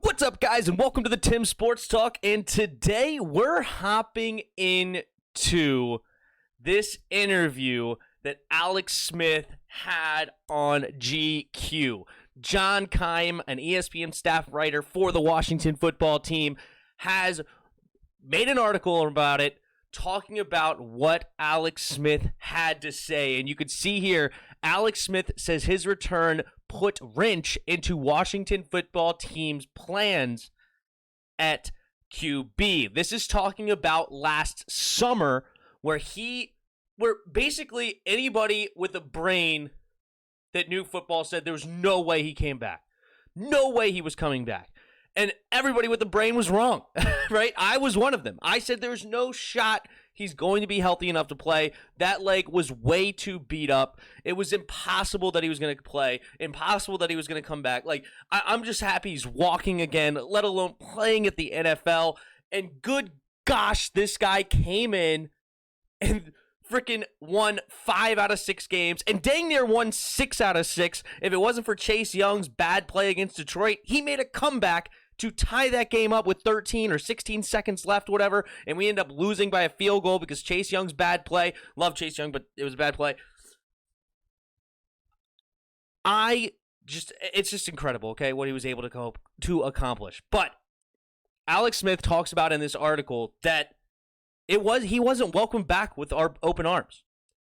What's up, guys, and welcome to the Tim Sports Talk. And today we're hopping into this interview that Alex Smith had on GQ. John Keim, an ESPN staff writer for the Washington football team, has made an article about it, talking about what Alex Smith had to say. And you could see here, Alex Smith says his return put wrench into Washington football team's plans at QB. This is talking about last summer where basically anybody with a brain that knew football said there was no way he came back. No way he was coming back. And everybody with the brain was wrong, right? I was one of them. I said there's no shot he's going to be healthy enough to play. That leg was way too beat up. It was impossible that he was going to play, impossible that he was going to come back. Like, I'm just happy he's walking again, let alone playing at the NFL. And good gosh, this guy came in and freaking won 5 out of 6 games and dang near won 6 out of 6. If it wasn't for Chase Young's bad play against Detroit, he made a comeback to tie that game up with 13 or 16 seconds left, whatever, and we end up losing by a field goal because Chase Young's bad play. Love Chase Young, but it was a bad play. It's just incredible, okay, what he was able to accomplish. But Alex Smith talks about in this article that he wasn't welcomed back with our open arms.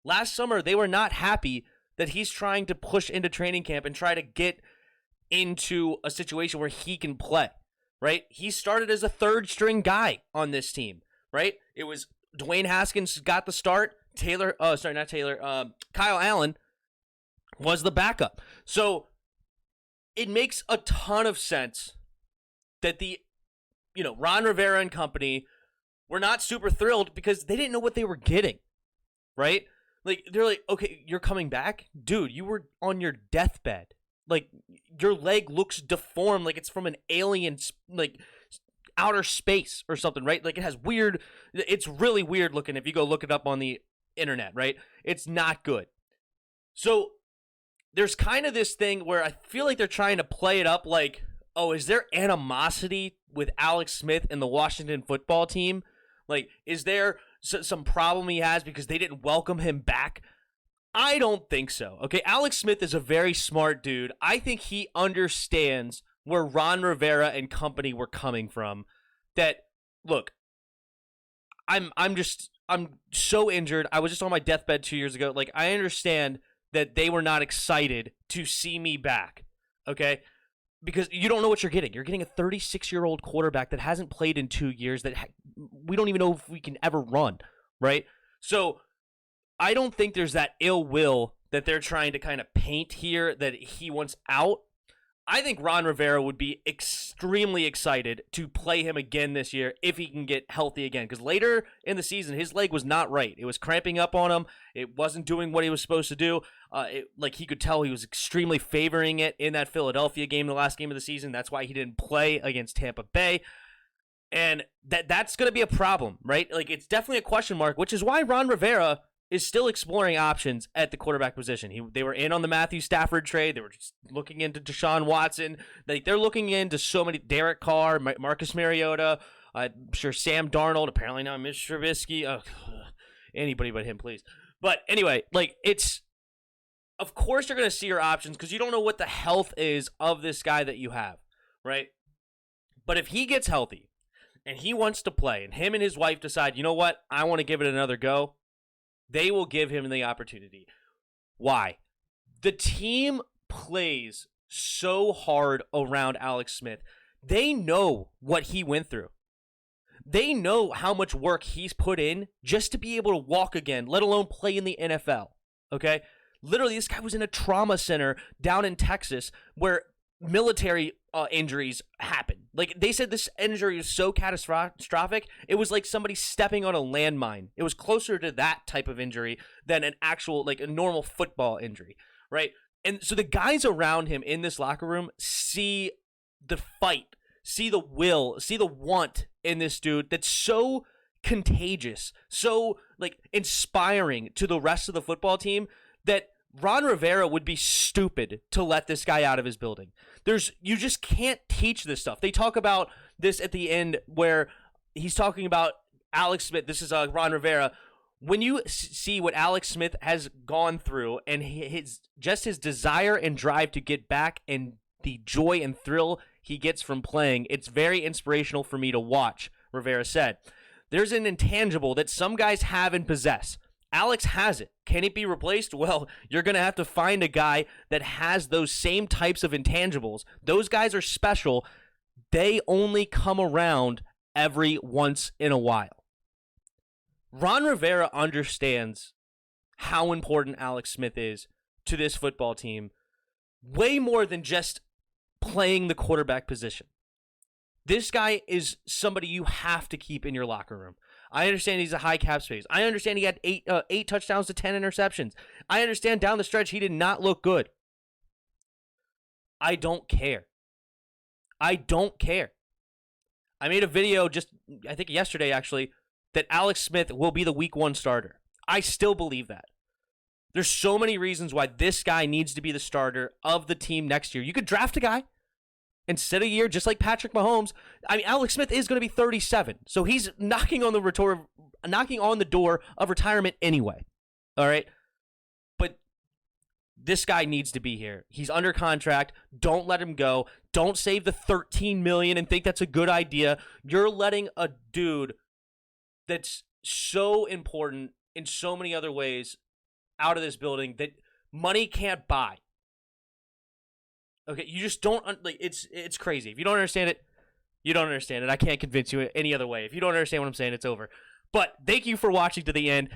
Last summer, they were not happy that he's trying to push into training camp and try to get into a situation where he can play, right? He started as a third-string guy on this team, right? It was Dwayne Haskins got the start. Kyle Allen was the backup. So it makes a ton of sense that Ron Rivera and company were not super thrilled because they didn't know what they were getting, right? Like, they're like, okay, you're coming back? Dude, you were on your deathbed. Like, your leg looks deformed, like it's from an alien, like, outer space or something, right? Like, it's really weird looking if you go look it up on the internet, right? It's not good. So, there's kind of this thing where I feel like they're trying to play it up like, oh, is there animosity with Alex Smith and the Washington football team? Like, is there some problem he has because they didn't welcome him back? I don't think so. Okay, Alex Smith is a very smart dude. I think he understands where Ron Rivera and company were coming from. That, look, I'm so injured. I was just on my deathbed 2 years ago. Like, I understand that they were not excited to see me back. Okay? Because you don't know what you're getting. You're getting a 36-year-old quarterback that hasn't played in 2 years, that we don't even know if we can ever run, right? So I don't think there's that ill will that they're trying to kind of paint here that he wants out. I think Ron Rivera would be extremely excited to play him again this year if he can get healthy again. Because later in the season, his leg was not right. It was cramping up on him. It wasn't doing what he was supposed to do. He could tell he was extremely favoring it in that Philadelphia game, the last game of the season. That's why he didn't play against Tampa Bay. And that's going to be a problem, right? Like, it's definitely a question mark, which is why Ron Rivera is still exploring options at the quarterback position. They were in on the Matthew Stafford trade. They were just looking into Deshaun Watson. They're looking into so many, Derek Carr, Marcus Mariota, I'm sure Sam Darnold, apparently now Mitch Trubisky. Anybody but him, please. But anyway, of course you're going to see your options because you don't know what the health is of this guy that you have, right? But if he gets healthy and he wants to play and him and his wife decide, you know what, I want to give it another go, they will give him the opportunity. Why? The team plays so hard around Alex Smith. They know what he went through. They know how much work he's put in just to be able to walk again, let alone play in the NFL. Okay? Literally, this guy was in a trauma center down in Texas where military injuries happen. Like, they said this injury was so catastrophic, it was like somebody stepping on a landmine. It was closer to that type of injury than an actual, like, a normal football injury, right? And so the guys around him in this locker room see the fight, see the will, see the want in this dude that's so contagious, so, like, inspiring to the rest of the football team that Ron Rivera would be stupid to let this guy out of his building. You just can't teach this stuff. They talk about this at the end where he's talking about Alex Smith. This is Ron Rivera. When you see what Alex Smith has gone through and his desire and drive to get back and the joy and thrill he gets from playing, it's very inspirational for me to watch, Rivera said. There's an intangible that some guys have and possess. Alex has it. Can it be replaced? Well, you're going to have to find a guy that has those same types of intangibles. Those guys are special. They only come around every once in a while. Ron Rivera understands how important Alex Smith is to this football team, way more than just playing the quarterback position. This guy is somebody you have to keep in your locker room. I understand he's a high cap space. I understand he had eight touchdowns to 10 interceptions. I understand down the stretch he did not look good. I don't care. I made a video I think yesterday actually, that Alex Smith will be the week 1 starter. I still believe that. There's so many reasons why this guy needs to be the starter of the team next year. You could draft a guy instead of a year, just like Patrick Mahomes. I mean, Alex Smith is going to be 37, so he's knocking on the door of retirement anyway. All right? But this guy needs to be here. He's under contract. Don't let him go. Don't save the $13 million and think that's a good idea. You're letting a dude that's so important in so many other ways out of this building that money can't buy. Okay, you just don't, it's crazy. If you don't understand it, you don't understand it. I can't convince you any other way. If you don't understand what I'm saying, it's over. But thank you for watching to the end.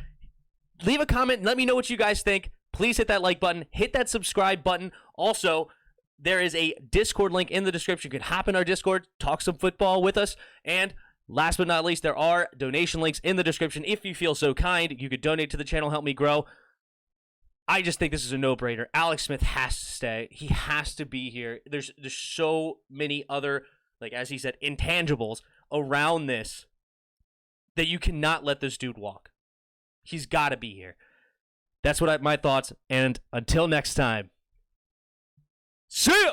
Leave a comment and let me know what you guys think. Please hit that like button. Hit that subscribe button. Also, there is a Discord link in the description. You can hop in our Discord, talk some football with us, and last but not least, there are donation links in the description. If you feel so kind, you could donate to the channel, help me grow. I just think this is a no-brainer. Alex Smith has to stay. He has to be here. There's so many other, like as he said, intangibles around this that you cannot let this dude walk. He's got to be here. That's my thoughts. And until next time, see ya!